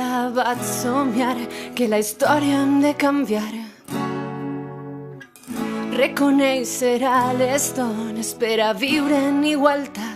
encara vaig somiar que la història hem de canviar. Reconèixer a les dones per a viure en igualtat.